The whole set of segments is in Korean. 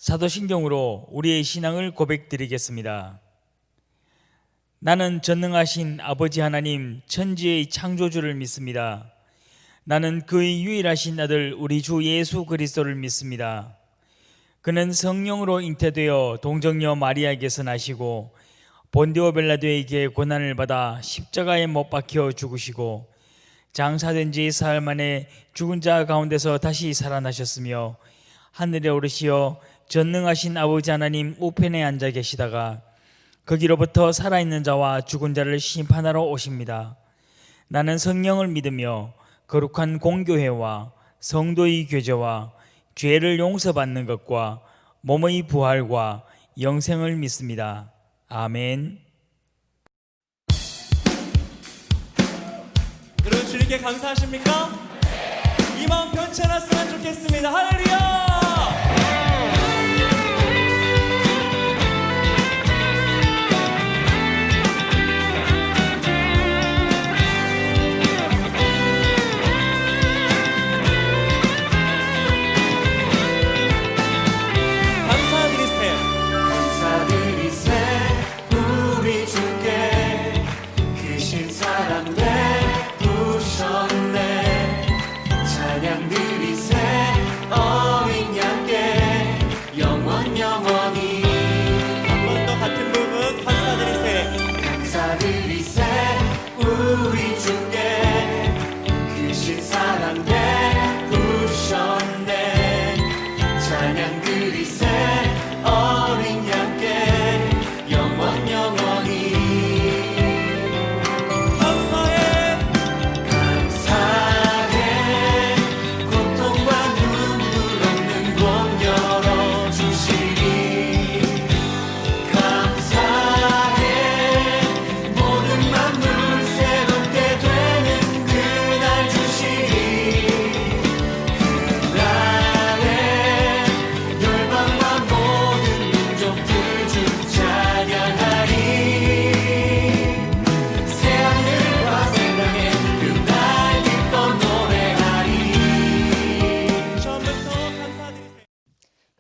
사도신경으로 우리의 신앙을 고백드리겠습니다. 나는 전능하신 아버지 하나님 천지의 창조주를 믿습니다. 나는 그의 유일하신 아들 우리 주 예수 그리스도를 믿습니다. 그는 성령으로 잉태되어 동정녀 마리아에게서 나시고 본디오 빌라도에게 고난을 받아 십자가에 못 박혀 죽으시고 장사된 지 사흘 만에 죽은 자 가운데서 다시 살아나셨으며 하늘에 오르시어 전능하신 아버지 하나님 우편에 앉아 계시다가 거기로부터 살아있는 자와 죽은 자를 심판하러 오십니다. 나는 성령을 믿으며 거룩한 공교회와 성도의 교제와 죄를 용서받는 것과 몸의 부활과 영생을 믿습니다. 아멘. 여러분 주님께 감사하십니까? 이 마음 변치 않았으면 좋겠습니다. 할렐루야!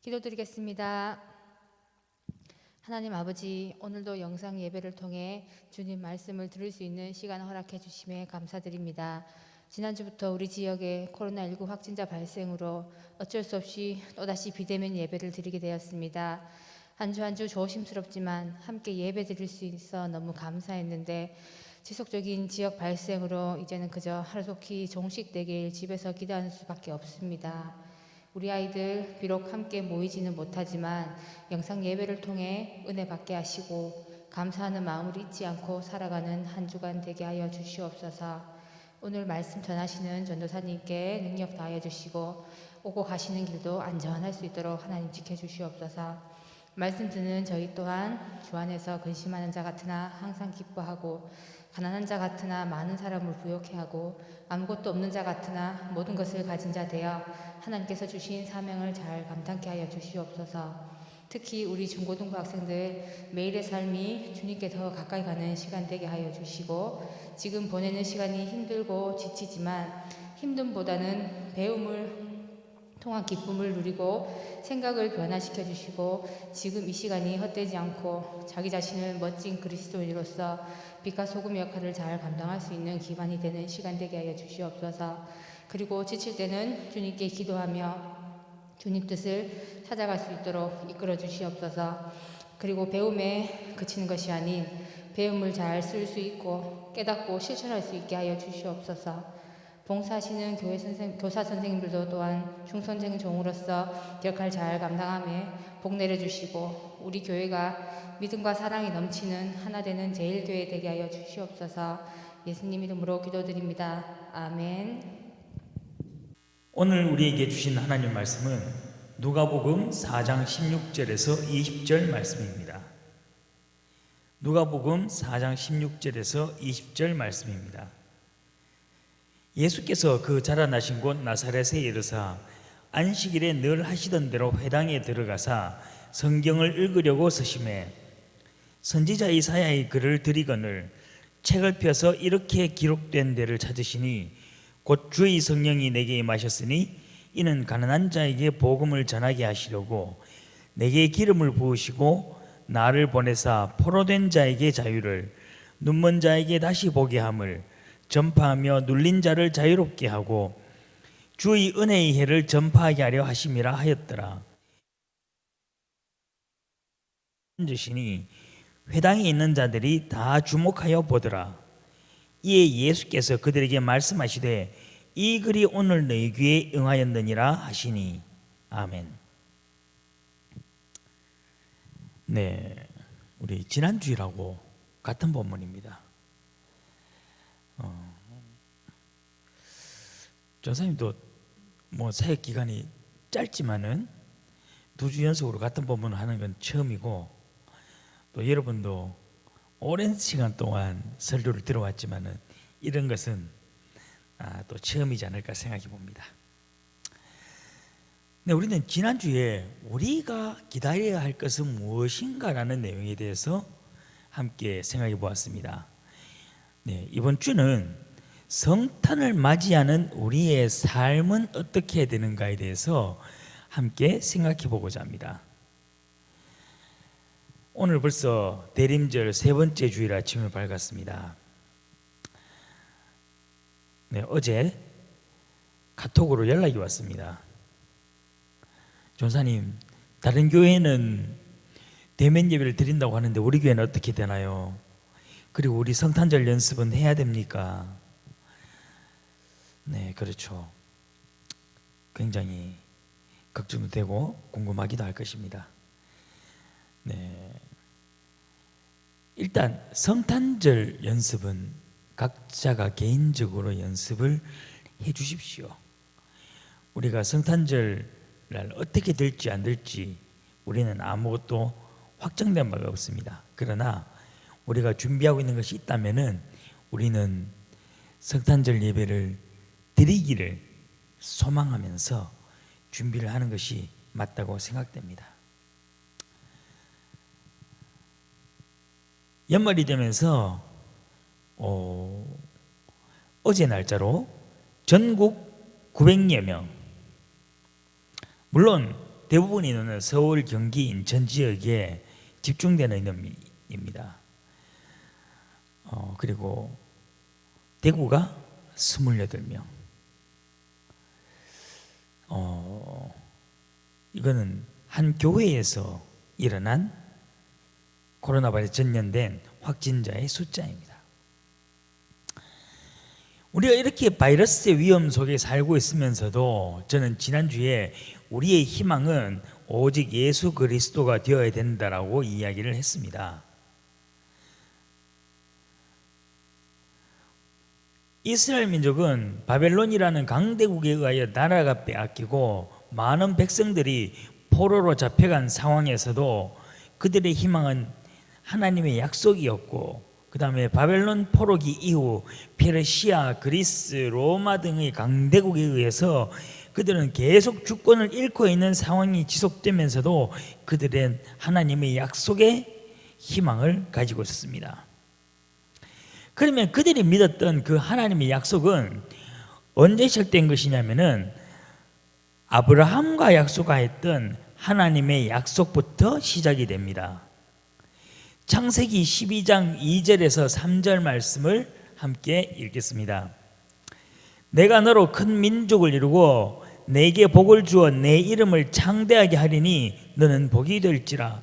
기도드리겠습니다. 하나님 아버지, 오늘도 영상 예배를 통해 주님 말씀을 들을 수 있는 시간을 허락해 주심에 감사드립니다. 지난주부터 우리 지역에 코로나19 확진자 발생으로 어쩔 수 없이 또다시 비대면 예배를 드리게 되었습니다. 한 주 한 주 조심스럽지만 함께 예배 드릴 수 있어 너무 감사했는데 지속적인 지역 발생으로 이제는 그저 하루속히 종식되길 집에서 기도하는 수밖에 없습니다. 우리 아이들 비록 함께 모이지는 못하지만 영상 예배를 통해 은혜 받게 하시고 감사하는 마음을 잊지 않고 살아가는 한 주간 되게 하여 주시옵소서. 오늘 말씀 전하시는 전도사님께 능력 다하여 주시고 오고 가시는 길도 안전할 수 있도록 하나님 지켜주시옵소서. 말씀 듣는 저희 또한 주 안에서 근심하는 자 같으나 항상 기뻐하고 가난한 자 같으나 많은 사람을 부욕해 하고 아무것도 없는 자 같으나 모든 것을 가진 자 되어 하나님께서 주신 사명을 잘 감당케 하여 주시옵소서. 특히 우리 중고등부 학생들 매일의 삶이 주님께 더 가까이 가는 시간 되게 하여 주시고 지금 보내는 시간이 힘들고 지치지만 힘듦보다는 배움을 통한 기쁨을 누리고 생각을 변화시켜 주시고 지금 이 시간이 헛되지 않고 자기 자신을 멋진 그리스도인으로서 빛과 소금 역할을 잘 감당할 수 있는 기반이 되는 시간 되게 하여 주시옵소서. 그리고 지칠 때는 주님께 기도하며 주님 뜻을 찾아갈 수 있도록 이끌어 주시옵소서. 그리고 배움에 그치는 것이 아닌 배움을 잘 쓸 수 있고 깨닫고 실천할 수 있게 하여 주시옵소서. 봉사하시는 교사 선생님들도 또한 중선생 종으로서 역할 잘 감당하며 복 내려주시고 우리 교회가 믿음과 사랑이 넘치는 하나 되는 제일교회 되게 하여 주시옵소서. 예수님 이름으로 기도드립니다. 아멘. 오늘 우리에게 주신 하나님 말씀은 누가복음 4장 16절에서 20절 말씀입니다. 누가복음 4장 16절에서 20절 말씀입니다. 예수께서 그 자라나신 곳 나사렛에 이르사 안식일에 늘 하시던 대로 회당에 들어가사 성경을 읽으려고 서심해 선지자 이사야의 글을 들이거늘 책을 펴서 이렇게 기록된 데를 찾으시니 곧 주의 성령이 내게 임하셨으니 이는 가난한 자에게 복음을 전하게 하시려고 내게 기름을 부으시고 나를 보내사 포로된 자에게 자유를, 눈먼 자에게 다시 보게 함을, 전파하며 눌린 자를 자유롭게 하고 주의 은혜의 해를 전파하게 하려 하심이라 하였더라. 앉으시니 회당에 있는 자들이 다 주목하여 보더라. 이에 예수께서 그들에게 말씀하시되 이 글이 오늘 너희 귀에 응하였느니라 하시니. 아멘. 네, 우리 지난주일하고 같은 본문입니다. 전사님도 뭐 사역 기간이 짧지만은 2주 연속으로 같은 본문을 하는 건 처음이고, 또 여러분도 오랜 시간 동안 설교를 들어왔지만은 이런 것은 또 처음이지 않을까 생각해 봅니다. 네, 우리는 지난주에 우리가 기다려야 할 것은 무엇인가라는 내용에 대해서 함께 생각해 보았습니다. 네, 이번 주는 성탄을 맞이하는 우리의 삶은 어떻게 해야 되는가에 대해서 함께 생각해 보고자 합니다. 오늘 벌써 대림절 3번째 주일 아침을 밝았습니다. 네, 어제 카톡으로 연락이 왔습니다. 전사님, 다른 교회는 대면 예배를 드린다고 하는데 우리 교회는 어떻게 되나요? 그리고 우리 성탄절 연습은 해야 됩니까? 네, 그렇죠. 굉장히 걱정도 되고 궁금하기도 할 것입니다. 네, 일단 성탄절 연습은 각자가 개인적으로 연습을 해 주십시오. 우리가 성탄절 날 어떻게 될지 안 될지 우리는 아무것도 확정된 바가 없습니다. 그러나 우리가 준비하고 있는 것이 있다면은 우리는 성탄절 예배를 드리기를 소망하면서 준비를 하는 것이 맞다고 생각됩니다. 연말이 되면서 어제 날짜로 전국 900여 명, 물론 대부분 인원은 서울, 경기, 인천 지역에 집중되는 인원입니다. 그리고 대구가 28명. 이거는 한 교회에서 일어난 코로나 바이러스 전염된 확진자의 숫자입니다. 우리가 이렇게 바이러스의 위험 속에 살고 있으면서도 저는 지난주에 우리의 희망은 오직 예수 그리스도가 되어야 된다라고 이야기를 했습니다. 이스라엘 민족은 바벨론이라는 강대국에 의하여 나라가 빼앗기고 많은 백성들이 포로로 잡혀간 상황에서도 그들의 희망은 하나님의 약속이었고, 그 다음에 바벨론 포로기 이후 페르시아, 그리스, 로마 등의 강대국에 의해서 그들은 계속 주권을 잃고 있는 상황이 지속되면서도 그들은 하나님의 약속에 희망을 가지고 있었습니다. 그러면 그들이 믿었던 그 하나님의 약속은 언제 시작된 것이냐면은 아브라함과 약속하였던 하나님의 약속부터 시작이 됩니다. 창세기 12장 2절에서 3절 말씀을 함께 읽겠습니다. 내가 너로 큰 민족을 이루고 내게 복을 주어 내 이름을 창대하게 하리니 너는 복이 될지라.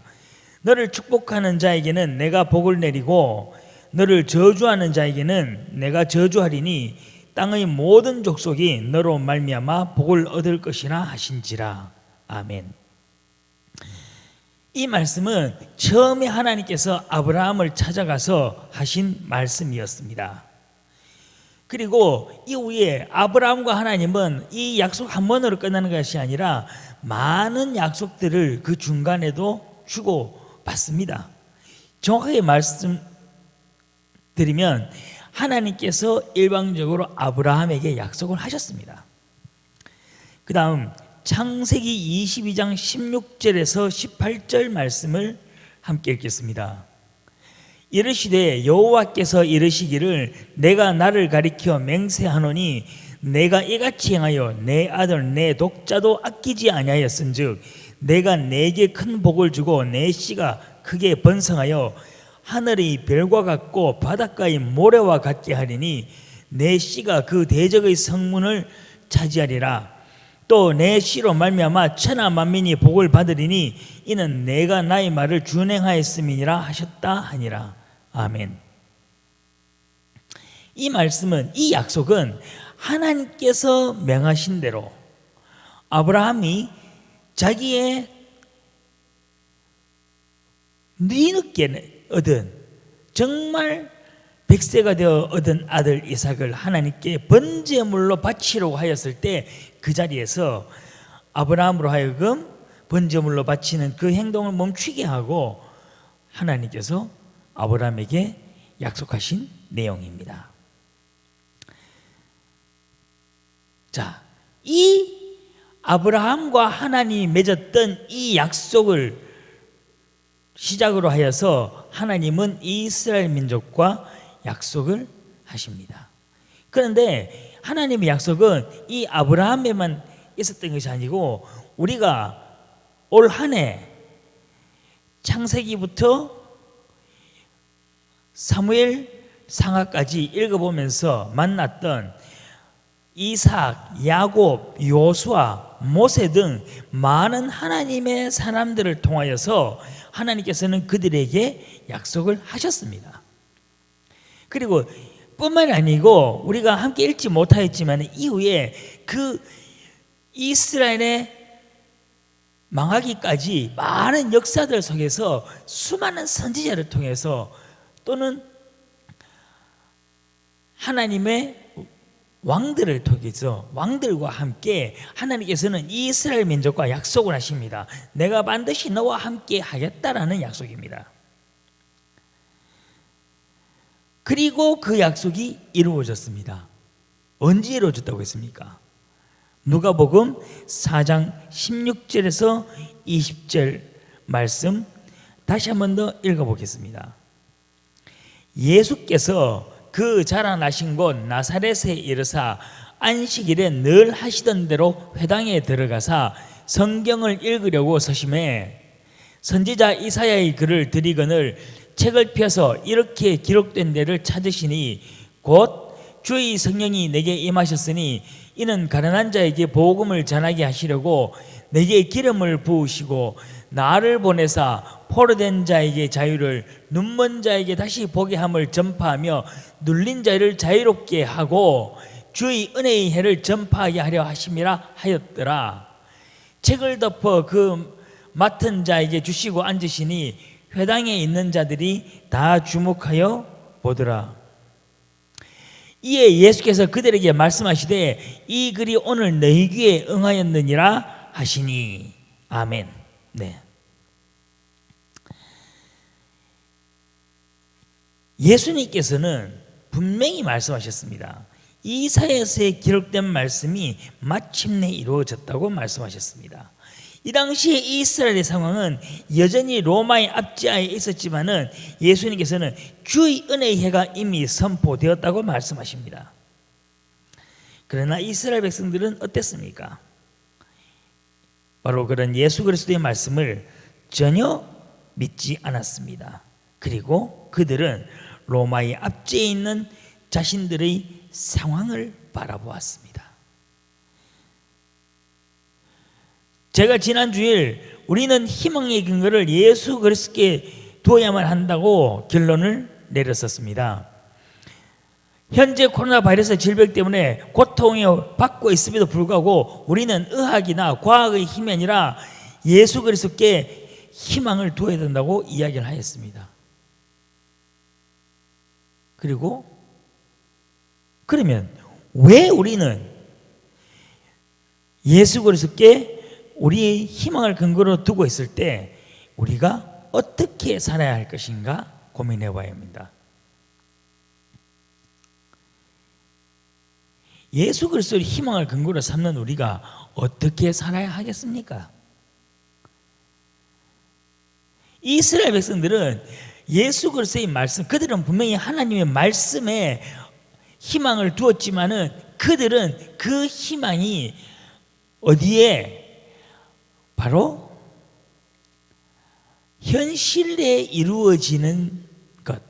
너를 축복하는 자에게는 내가 복을 내리고 너를 저주하는 자에게는 내가 저주하리니 땅의 모든 족속이 너로 말미암아 복을 얻을 것이라 하신지라. 아멘. 이 말씀은 처음에 하나님께서 아브라함을 찾아가서 하신 말씀이었습니다. 그리고 이후에 아브라함과 하나님은 이 약속 한 번으로 끝나는 것이 아니라 많은 약속들을 그 중간에도 주고받습니다. 정확하게 말씀드리면 하나님께서 일방적으로 아브라함에게 약속을 하셨습니다. 그 다음 창세기 22장 16절에서 18절 말씀을 함께 읽겠습니다. 이르시되 여호와께서 이르시기를 내가 나를 가리켜 맹세하노니 내가 이같이 행하여 내 아들 내 독자도 아끼지 아니하였은즉 내가 네게 큰 복을 주고 내 씨가 크게 번성하여 하늘의 별과 같고 바닷가의 모래와 같게 하리니 내 씨가 그 대적의 성문을 차지하리라. 또 내 씨로 말미암아 천하 만민이 복을 받으리니 이는 내가 나의 말을 준행하였음이니라 하셨다 하니라. 아멘. 이 말씀은, 이 약속은 하나님께서 명하신 대로 아브라함이 자기의 뒤늦게 얻은, 정말 100세가 되어 얻은 아들 이삭을 하나님께 번제물로 바치려고 하였을 때 그 자리에서 아브라함으로 하여금 번제물로 바치는 그 행동을 멈추게 하고 하나님께서 아브라함에게 약속하신 내용입니다. 자, 이 아브라함과 하나님이 맺었던 이 약속을 시작으로 하여서 하나님은 이스라엘 민족과 약속을 하십니다. 그런데 하나님의 약속은 이 아브라함에만 있었던 것이 아니고 우리가 올 한 해 창세기부터 사무엘 상하까지 읽어보면서 만났던 이삭, 야곱, 요수아, 모세 등 많은 하나님의 사람들을 통하여서 하나님께서는 그들에게 약속을 하셨습니다. 그리고 뿐만 아니고 우리가 함께 읽지 못하였지만 이후에 그 이스라엘의 망하기까지 많은 역사들 속에서 수많은 선지자를 통해서 또는 하나님의 왕들을 통해서 왕들과 함께 하나님께서는 이스라엘 민족과 약속을 하십니다. 내가 반드시 너와 함께 하겠다라는 약속입니다. 그리고 그 약속이 이루어졌습니다. 언제 이루어졌다고 했습니까? 누가복음 4장 16절에서 20절 말씀 다시 한 번 더 읽어보겠습니다. 예수께서 그 자라나신 곳 나사렛에 이르사 안식일에 늘 하시던 대로 회당에 들어가사 성경을 읽으려고 서심해 선지자 이사야의 글을 들이거늘 책을 펴서 이렇게 기록된 데를 찾으시니 곧 주의 성령이 내게 임하셨으니 이는 가난한 자에게 복음을 전하게 하시려고 내게 기름을 부으시고 나를 보내사 포로된 자에게 자유를, 눈먼 자에게 다시 보게 함을 전파하며 눌린 자를 자유롭게 하고 주의 은혜의 해를 전파하게 하려 하심이라 하였더라. 책을 덮어 그 맡은 자에게 주시고 앉으시니 회당에 있는 자들이 다 주목하여 보더라. 이에 예수께서 그들에게 말씀하시되 이 글이 오늘 너희 귀에 응하였느니라 하시니. 아멘. 네. 예수님께서는 분명히 말씀하셨습니다. 이사야서에 기록된 말씀이 마침내 이루어졌다고 말씀하셨습니다. 이 당시에 이스라엘의 상황은 여전히 로마의 압제하에 있었지만은 예수님께서는 주의 은혜의 해가 이미 선포되었다고 말씀하십니다. 그러나 이스라엘 백성들은 어땠습니까? 바로 그런 예수 그리스도의 말씀을 전혀 믿지 않았습니다. 그리고 그들은 로마의 압제에 있는 자신들의 상황을 바라보았습니다. 제가 지난 주일 우리는 희망의 근거를 예수 그리스도께 두어야만 한다고 결론을 내렸었습니다. 현재 코로나 바이러스 질병 때문에 고통에 받고 있음에도 불구하고 우리는 의학이나 과학의 힘이 아니라 예수 그리스도께 희망을 두어야 된다고 이야기를 하였습니다. 그리고 그러면 왜 우리는 예수 그리스도께 우리의 희망을 근거로 두고 있을 때 우리가 어떻게 살아야 할 것인가 고민해 봐야 합니다. 예수 그리스도의 희망을 근거로 삼는 우리가 어떻게 살아야 하겠습니까? 이스라엘 백성들은 예수 그리스도의 말씀, 그들은 분명히 하나님의 말씀에 희망을 두었지만은 그들은 그 희망이 어디에? 바로 현실에 이루어지는 것,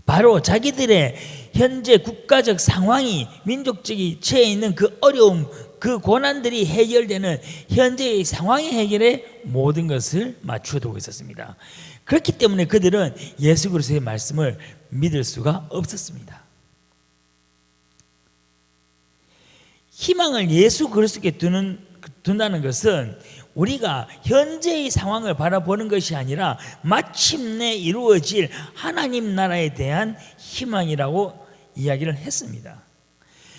바로 자기들의 현재 국가적 상황이 민족적이 처해 있는 그 어려움, 그 고난들이 해결되는 현재의 상황의 해결에 모든 것을 맞추어 두고 있었습니다. 그렇기 때문에 그들은 예수 그리스도의 말씀을 믿을 수가 없었습니다. 희망을 예수 그리스도께 둔다는 것은 우리가 현재의 상황을 바라보는 것이 아니라 마침내 이루어질 하나님 나라에 대한 희망이라고 이야기를 했습니다.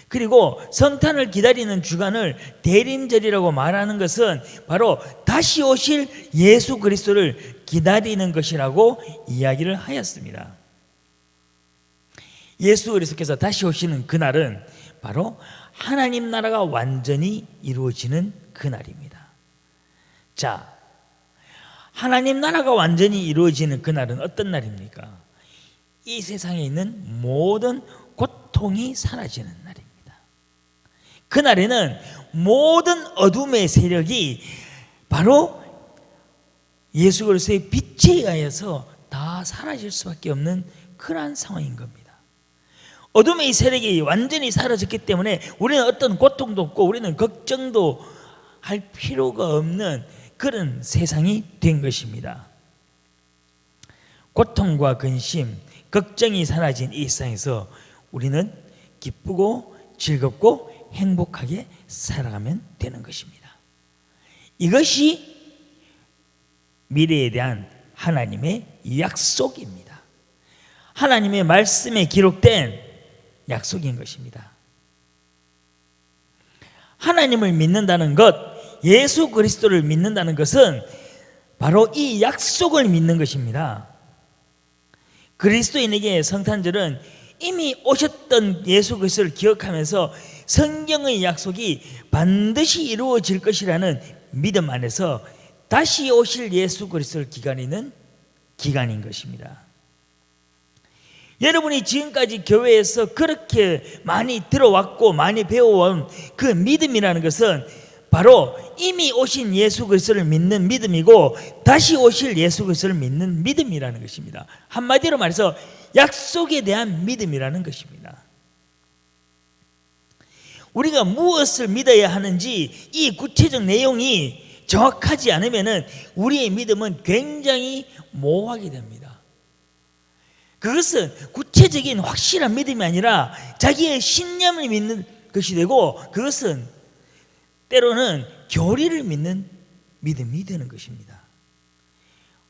그리고 성탄을 기다리는 주간을 대림절이라고 말하는 것은 바로 다시 오실 예수 그리스도를 기다리는 것이라고 이야기를 하였습니다. 예수 그리스도께서 다시 오시는 그날은 바로 하나님 나라가 완전히 이루어지는 그날입니다. 자, 하나님 나라가 완전히 이루어지는 그날은 어떤 날입니까? 이 세상에 있는 모든 고통이 사라지는 날입니다. 그날에는 모든 어둠의 세력이 바로 예수 그리스도의 빛에 의하여서 다 사라질 수밖에 없는 그러한 상황인 겁니다. 어둠의 세력이 완전히 사라졌기 때문에 우리는 어떤 고통도 없고 우리는 걱정도 할 필요가 없는 그런 세상이 된 것입니다. 고통과 근심, 걱정이 사라진 이 세상에서 우리는 기쁘고 즐겁고 행복하게 살아가면 되는 것입니다. 이것이 미래에 대한 하나님의 약속입니다. 하나님의 말씀에 기록된 약속인 것입니다. 하나님을 믿는다는 것, 예수 그리스도를 믿는다는 것은 바로 이 약속을 믿는 것입니다. 그리스도인에게 성탄절은 이미 오셨던 예수 그리스도를 기억하면서 성경의 약속이 반드시 이루어질 것이라는 믿음 안에서 다시 오실 예수 그리스도를 기다리는 기간인 것입니다. 여러분이 지금까지 교회에서 그렇게 많이 들어왔고 많이 배워온 그 믿음이라는 것은 바로 이미 오신 예수 그리스도를 믿는 믿음이고 다시 오실 예수 그리스도를 믿는 믿음이라는 것입니다. 한마디로 말해서 약속에 대한 믿음이라는 것입니다. 우리가 무엇을 믿어야 하는지 이 구체적 내용이 정확하지 않으면 우리의 믿음은 굉장히 모호하게 됩니다. 그것은 구체적인 확실한 믿음이 아니라 자기의 신념을 믿는 것이 되고 그것은 때로는 교리를 믿는 믿음이 되는 것입니다.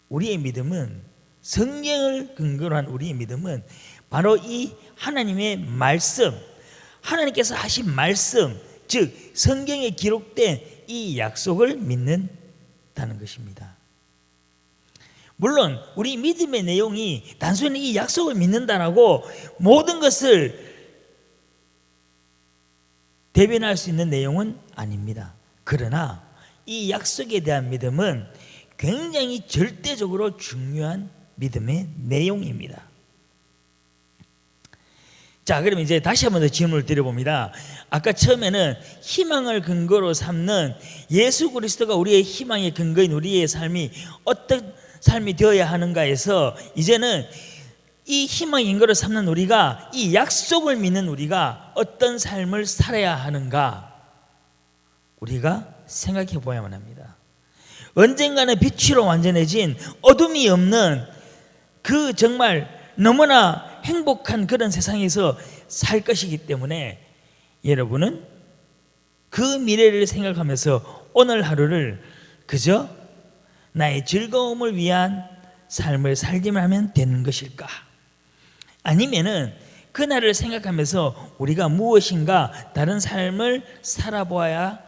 우리의 믿음은 성경을 근거로 한 우리의 믿음은 바로 이 하나님의 말씀, 하나님께서 하신 말씀, 즉 성경에 기록된 이 약속을 믿는다는 것입니다. 물론 우리 믿음의 내용이 단순히 이 약속을 믿는다라고 모든 것을 대변할 수 있는 내용은 아닙니다. 그러나 이 약속에 대한 믿음은 굉장히 절대적으로 중요한 믿음의 내용입니다. 자, 그럼 이제 다시 한번 더 질문을 드려봅니다. 아까 처음에는 희망을 근거로 삼는 예수 그리스도가 우리의 희망의 근거인 우리의 삶이 어떤 삶이 되어야 하는가에서 이제는 이 희망의 근거로 삼는 우리가 이 약속을 믿는 우리가 어떤 삶을 살아야 하는가 우리가 생각해 보야만 합니다. 언젠가는 빛으로 완전해진 어둠이 없는 그 정말 너무나 행복한 그런 세상에서 살 것이기 때문에 여러분은 그 미래를 생각하면서 오늘 하루를 그저 나의 즐거움을 위한 삶을 살기만 하면 되는 것일까? 아니면은 그날을 생각하면서 우리가 무엇인가 다른 삶을 살아보아야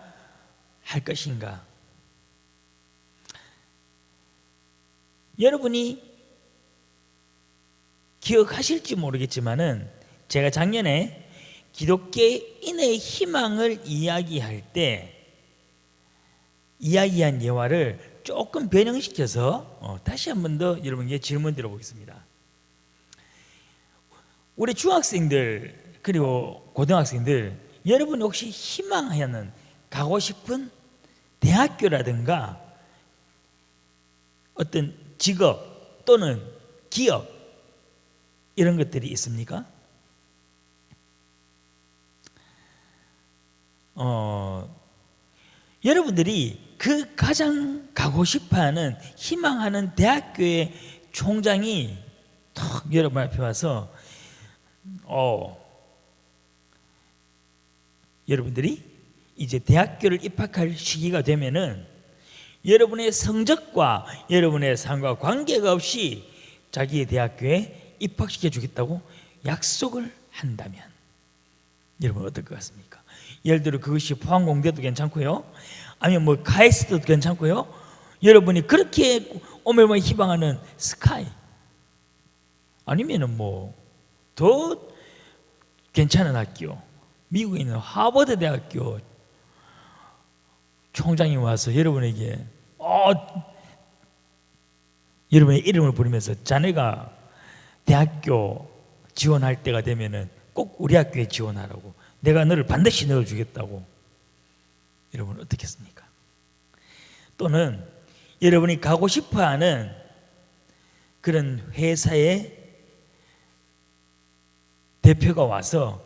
할 것인가? 여러분이 기억하실지 모르겠지만은 제가 작년에 기독교인의 희망을 이야기할 때 이야기한 예화를 조금 변형시켜서 다시 한 번 더 여러분께 질문 드려보겠습니다. 우리 중학생들 그리고 고등학생들 여러분 혹시 희망하는 가고 싶은 대학교라든가 어떤 직업 또는 기업 이런 것들이 있습니까? 여러분들이 그 가장 가고 싶어하는 희망하는 대학교의 총장이 턱 여러분 앞에 와서 여러분들이 이제 대학교를 입학할 시기가 되면은 여러분의 성적과 여러분의 삶과 관계가 없이 자기의 대학교에 입학시켜 주겠다고 약속을 한다면 여러분 어떨 것 같습니까? 예를 들어 그것이 포항공대도 괜찮고요, 아니면 뭐 카이스트도 괜찮고요, 여러분이 그렇게 오mer만 희망하는 스카이, 아니면은 뭐 더 괜찮은 학교, 미국에 있는 하버드 대학교 총장이 와서 여러분에게 여러분의 이름을 부르면서 자네가 대학교 지원할 때가 되면은 꼭 우리 학교에 지원하라고, 내가 너를 반드시 넣어주겠다고, 여러분 어떻겠습니까? 또는 여러분이 가고 싶어하는 그런 회사의 대표가 와서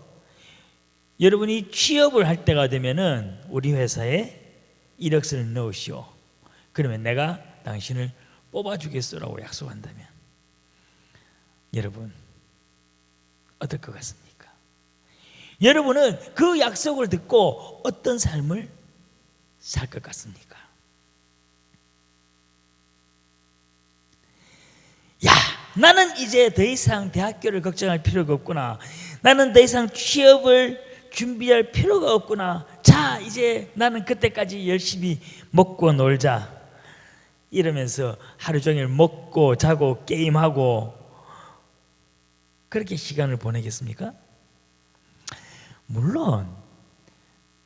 여러분이 취업을 할 때가 되면은 우리 회사에 이력서를 넣으시오, 그러면 내가 당신을 뽑아주겠소라고 약속한다면 여러분 어떨 것 같습니까? 여러분은 그 약속을 듣고 어떤 삶을 살 것 같습니까? 야, 나는 이제 더 이상 대학교를 걱정할 필요가 없구나, 나는 더 이상 취업을 준비할 필요가 없구나, 자 이제 나는 그때까지 열심히 먹고 놀자 이러면서 하루 종일 먹고 자고 게임하고 그렇게 시간을 보내겠습니까? 물론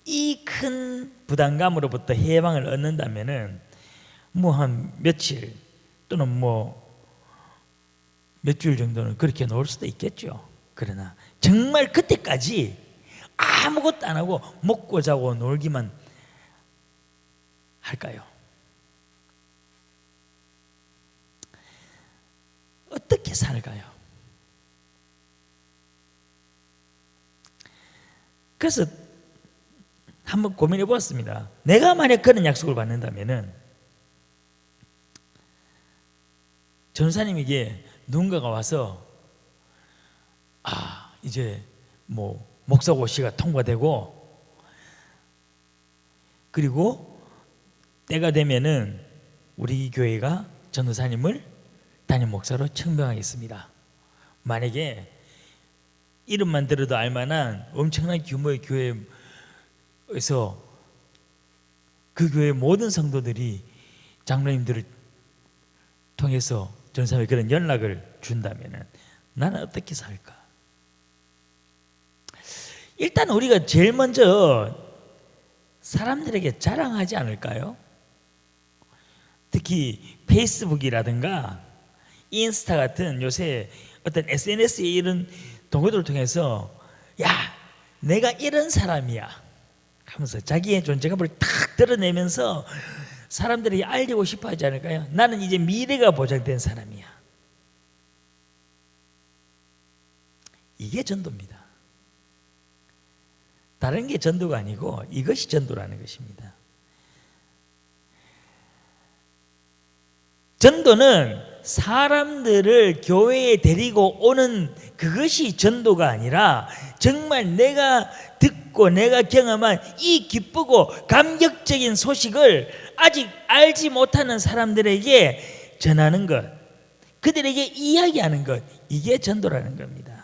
이 큰 부담감으로부터 해방을 얻는다면은 뭐 한 며칠 또는 뭐 몇 주일 정도는 그렇게 놀 수도 있겠죠. 그러나 정말 그때까지 아무것도 안 하고 먹고 자고 놀기만 할까요? 어떻게 살까요? 그래서 한번 고민해 보았습니다. 내가 만약 그런 약속을 받는다면은 전사님에게 누군가가 와서 이제 뭐 목사고시가 통과되고 그리고 때가 되면은 우리 교회가 전도사님을 담임 목사로 청명하겠습니다. 만약에 이름만 들어도 알만한 엄청난 규모의 교회에서 그 교회 모든 성도들이 장로님들을 통해서 전사님에 그런 연락을 준다면은 나는 어떻게 살까? 일단 우리가 제일 먼저 사람들에게 자랑하지 않을까요? 특히 페이스북이라든가 인스타 같은 요새 어떤 SNS의 이런 도구들을 통해서 야, 내가 이런 사람이야 하면서 자기의 존재감을 탁 드러내면서 사람들이 알리고 싶어 하지 않을까요? 나는 이제 미래가 보장된 사람이야. 이게 전도입니다. 다른 게 전도가 아니고 이것이 전도라는 것입니다. 전도는 사람들을 교회에 데리고 오는 그것이 전도가 아니라 정말 내가 듣고 내가 경험한 이 기쁘고 감격적인 소식을 아직 알지 못하는 사람들에게 전하는 것, 그들에게 이야기하는 것, 이게 전도라는 겁니다.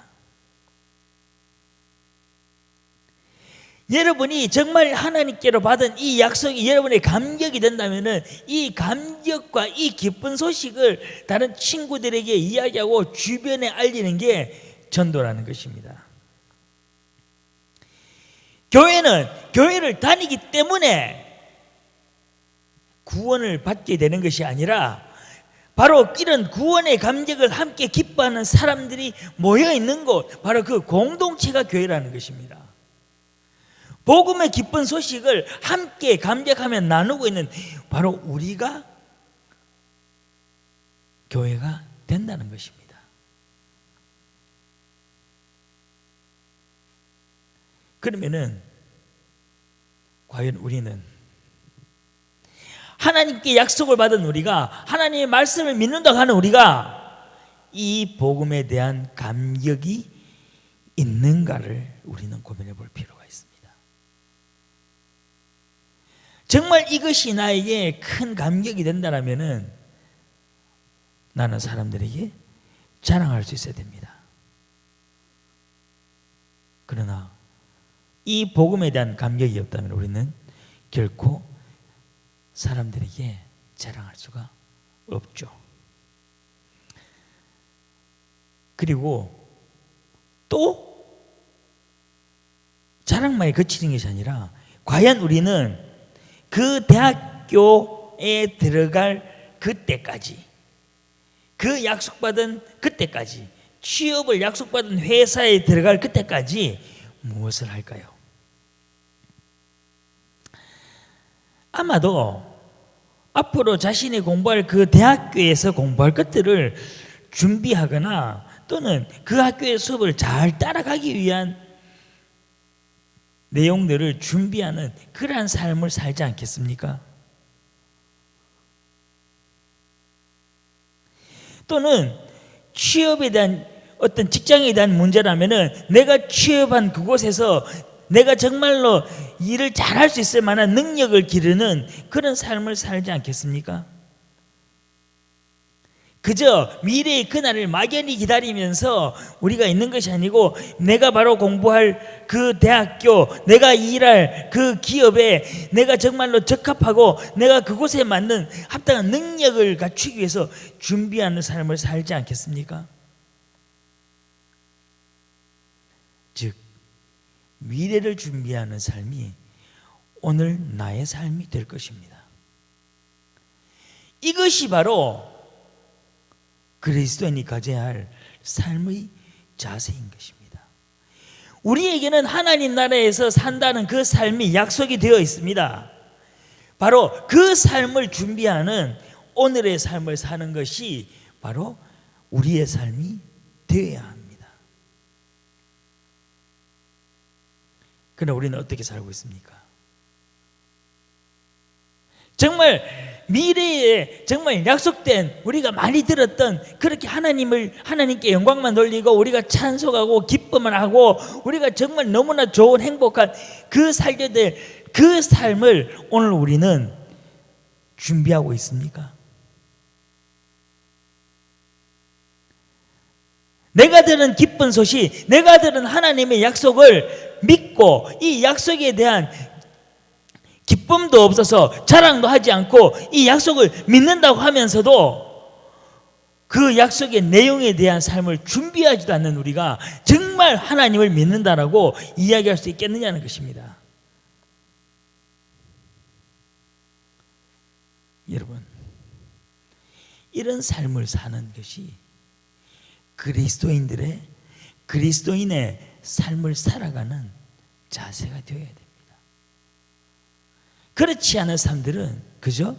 여러분이 정말 하나님께로 받은 이 약속이 여러분의 감격이 된다면은 이 감격과 이 기쁜 소식을 다른 친구들에게 이야기하고 주변에 알리는 게 전도라는 것입니다. 교회는 교회를 다니기 때문에 구원을 받게 되는 것이 아니라 바로 이런 구원의 감격을 함께 기뻐하는 사람들이 모여 있는 곳, 바로 그 공동체가 교회라는 것입니다. 복음의 기쁜 소식을 함께 감격하며 나누고 있는 바로 우리가 교회가 된다는 것입니다. 그러면은 과연 우리는 하나님께 약속을 받은 우리가, 하나님의 말씀을 믿는다고 하는 우리가 이 복음에 대한 감격이 있는가를 우리는 고민해 볼 필요가 있습니다. 정말 이것이 나에게 큰 감격이 된다면은 나는 사람들에게 자랑할 수 있어야 됩니다. 그러나 이 복음에 대한 감격이 없다면 우리는 결코 사람들에게 자랑할 수가 없죠. 그리고 또 자랑만에 그치는 것이 아니라 과연 우리는 그 대학교에 들어갈 그때까지, 그 약속받은 그때까지, 취업을 약속받은 회사에 들어갈 그때까지 무엇을 할까요? 아마도 앞으로 자신이 공부할 그 대학교에서 공부할 것들을 준비하거나 또는 그 학교의 수업을 잘 따라가기 위한 내용들을 준비하는 그러한 삶을 살지 않겠습니까? 또는 취업에 대한 어떤 직장에 대한 문제라면은 내가 취업한 그곳에서 내가 정말로 일을 잘할 수 있을 만한 능력을 기르는 그런 삶을 살지 않겠습니까? 그저 미래의 그날을 막연히 기다리면서 우리가 있는 것이 아니고 내가 바로 공부할 그 대학교, 내가 일할 그 기업에 내가 정말로 적합하고 내가 그곳에 맞는 합당한 능력을 갖추기 위해서 준비하는 삶을 살지 않겠습니까? 즉 미래를 준비하는 삶이 오늘 나의 삶이 될 것입니다. 이것이 바로 그리스도인이 가져야 할 삶의 자세인 것입니다. 우리에게는 하나님 나라에서 산다는 그 삶이 약속이 되어 있습니다. 바로 그 삶을 준비하는 오늘의 삶을 사는 것이 바로 우리의 삶이 되어야 합니다. 그러나 우리는 어떻게 살고 있습니까? 정말 미래에 정말 약속된 우리가 많이 들었던 그렇게 하나님께 영광만 돌리고 우리가 찬송하고 기쁨을 하고 우리가 정말 너무나 좋은 행복한 그 살게 될 그 삶을 오늘 우리는 준비하고 있습니까? 내가 들은 기쁜 소식, 내가 들은 하나님의 약속을 믿고 이 약속에 대한 기쁨도 없어서 자랑도 하지 않고 이 약속을 믿는다고 하면서도 그 약속의 내용에 대한 삶을 준비하지도 않는 우리가 정말 하나님을 믿는다라고 이야기할 수 있겠느냐는 것입니다. 여러분, 이런 삶을 사는 것이 그리스도인의 삶을 살아가는 자세가 되어야 됩니다. 그렇지 않은 사람들은 그저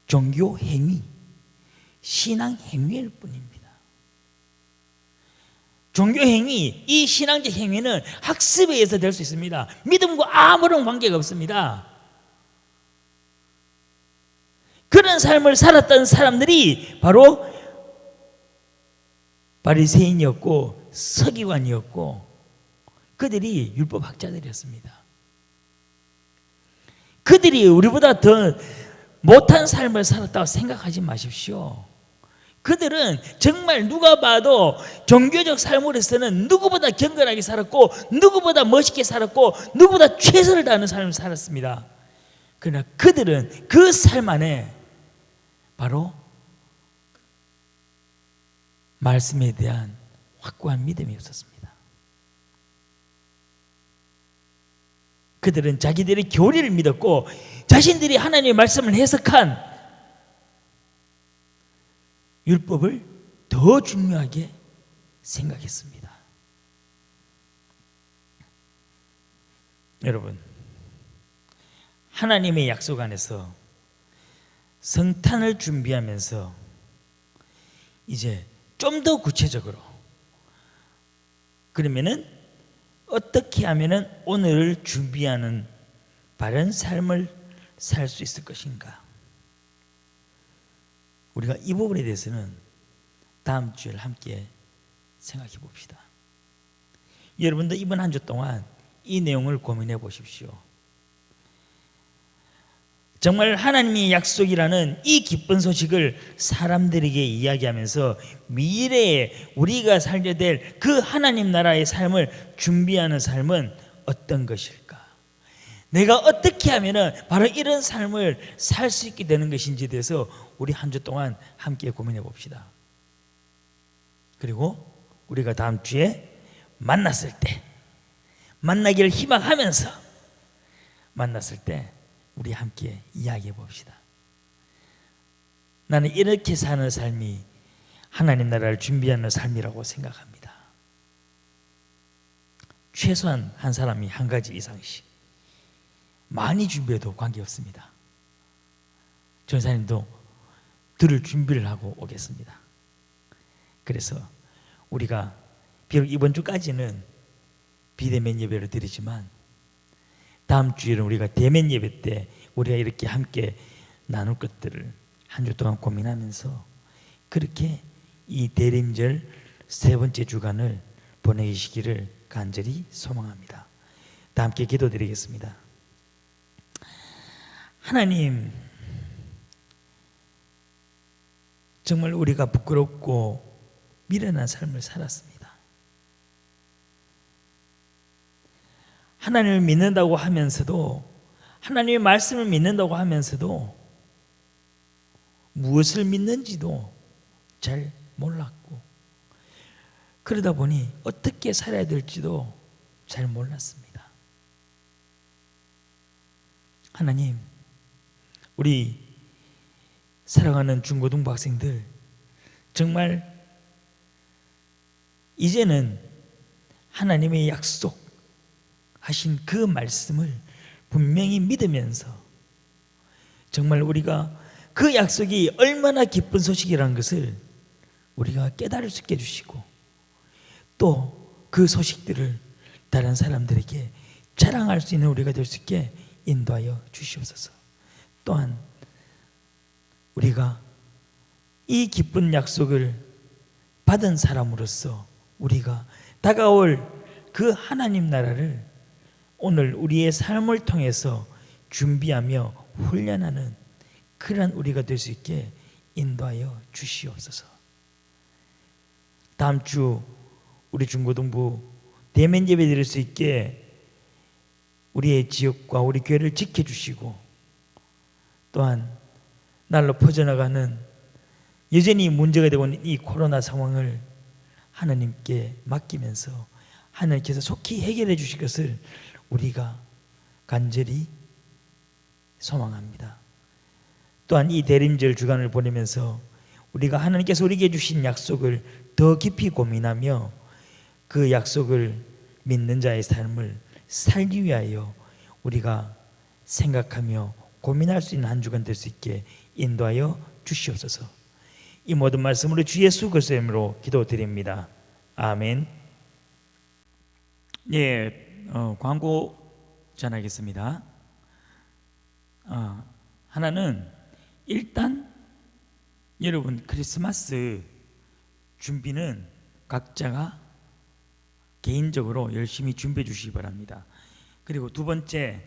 종교 행위, 신앙 행위일 뿐입니다. 종교 행위, 이 신앙적 행위는 학습에 의해서 될 수 있습니다. 믿음과 아무런 관계가 없습니다. 그런 삶을 살았던 사람들이 바로 바리새인이었고 서기관이었고 그들이 율법학자들이었습니다. 그들이 우리보다 더 못한 삶을 살았다고 생각하지 마십시오. 그들은 정말 누가 봐도 종교적 삶으로서는 누구보다 경건하게 살았고 누구보다 멋있게 살았고 누구보다 최선을 다하는 삶을 살았습니다. 그러나 그들은 그 삶 안에 바로 말씀에 대한 확고한 믿음이 없었습니다. 그들은 자기들의 교리를 믿었고 자신들이 하나님의 말씀을 해석한 율법을 더 중요하게 생각했습니다. 여러분, 하나님의 약속 안에서 성탄을 준비하면서 이제 좀 더 구체적으로, 그러면은 어떻게 하면은 오늘을 준비하는 바른 삶을 살 수 있을 것인가? 우리가 이 부분에 대해서는 다음 주에 함께 생각해 봅시다. 여러분도 이번 한 주 동안 이 내용을 고민해 보십시오. 정말 하나님의 약속이라는 이 기쁜 소식을 사람들에게 이야기하면서 미래에 우리가 살게 될 그 하나님 나라의 삶을 준비하는 삶은 어떤 것일까? 내가 어떻게 하면 바로 이런 삶을 살 수 있게 되는 것인지에 대해서 우리 한 주 동안 함께 고민해 봅시다. 그리고 우리가 다음 주에 만났을 때, 만나기를 희망하면서 만났을 때 우리 함께 이야기해 봅시다. 나는 이렇게 사는 삶이 하나님 나라를 준비하는 삶이라고 생각합니다. 최소한 한 사람이 한 가지 이상씩, 많이 준비해도 관계없습니다. 전사님도 들을 준비를 하고 오겠습니다. 그래서 우리가 비록 이번 주까지는 비대면 예배를 드리지만 다음 주에는 우리가 대면 예배 때 우리가 이렇게 함께 나눌 것들을 한 주 동안 고민하면서 그렇게 이 대림절 세 번째 주간을 보내시기를 간절히 소망합니다. 다 함께 기도드리겠습니다. 하나님, 정말 우리가 부끄럽고 미련한 삶을 살았습니다. 하나님을 믿는다고 하면서도, 하나님의 말씀을 믿는다고 하면서도 무엇을 믿는지도 잘 몰랐고, 그러다 보니 어떻게 살아야 될지도 잘 몰랐습니다. 하나님, 우리 사랑하는 중고등부 학생들 정말 이제는 하나님의 약속하신 그 말씀을 분명히 믿으면서 정말 우리가 그 약속이 얼마나 기쁜 소식이라는 것을 우리가 깨달을 수 있게 해주시고, 또 그 소식들을 다른 사람들에게 자랑할 수 있는 우리가 될 수 있게 인도하여 주시옵소서. 또한 우리가 이 기쁜 약속을 받은 사람으로서 우리가 다가올 그 하나님 나라를 오늘 우리의 삶을 통해서 준비하며 훈련하는 그런 우리가 될 수 있게 인도하여 주시옵소서. 다음 주 우리 중고등부 대면 예배 드릴 수 있게 우리의 지역과 우리 교회를 지켜주시고, 또한 날로 퍼져나가는 여전히 문제가 되고 있는 이 코로나 상황을 하나님께 맡기면서 하나님께서 속히 해결해 주실 것을 우리가 간절히 소망합니다. 또한 이 대림절 주간을 보내면서 우리가 하나님께서 우리에게 주신 약속을 더 깊이 고민하며 그 약속을 믿는 자의 삶을 살기 위하여 우리가 생각하며 고민할 수 있는 한 주간 될 수 있게 인도하여 주시옵소서. 이 모든 말씀으로 주 예수 그리스도의 이름으로 기도드립니다. 아멘. 예, 광고 전하겠습니다. 하나는 일단 여러분 크리스마스 준비는 각자가 개인적으로 열심히 준비해 주시기 바랍니다. 그리고 두 번째,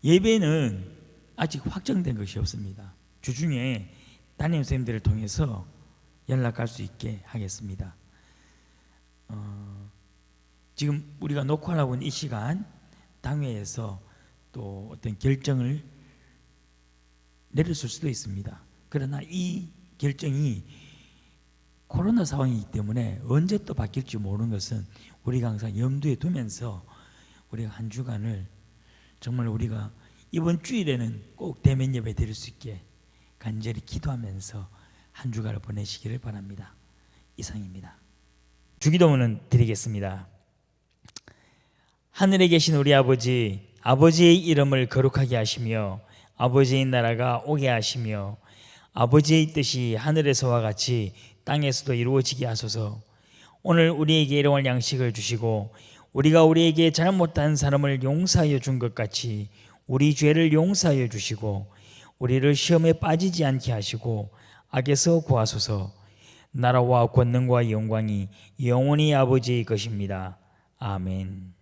예배는 아직 확정된 것이 없습니다. 주중에 담임 선생님들을 통해서 연락할 수 있게 하겠습니다. 지금 우리가 녹화를 하고 있는 이 시간 당회에서 또 어떤 결정을 내렸을 수도 있습니다. 그러나 이 결정이 코로나 상황이기 때문에 언제 또 바뀔지 모르는 것은 우리가 항상 염두에 두면서 우리가 한 주간을 정말 우리가 이번 주일에는 꼭 대면 예배 드릴 수 있게 간절히 기도하면서 한 주간을 보내시기를 바랍니다. 이상입니다. 주기도문은 드리겠습니다. 하늘에 계신 우리 아버지, 아버지의 이름을 거룩하게 하시며 아버지의 나라가 오게 하시며 아버지의 뜻이 하늘에서와 같이 땅에서도 이루어지게 하소서. 오늘 우리에게 일용할 양식을 주시고 우리가 우리에게 잘못한 사람을 용서하여 준 것 같이 우리 죄를 용서하여 주시고 우리를 시험에 빠지지 않게 하시고 악에서 구하소서. 나라와 권능과 영광이 영원히 아버지의 것입니다. 아멘.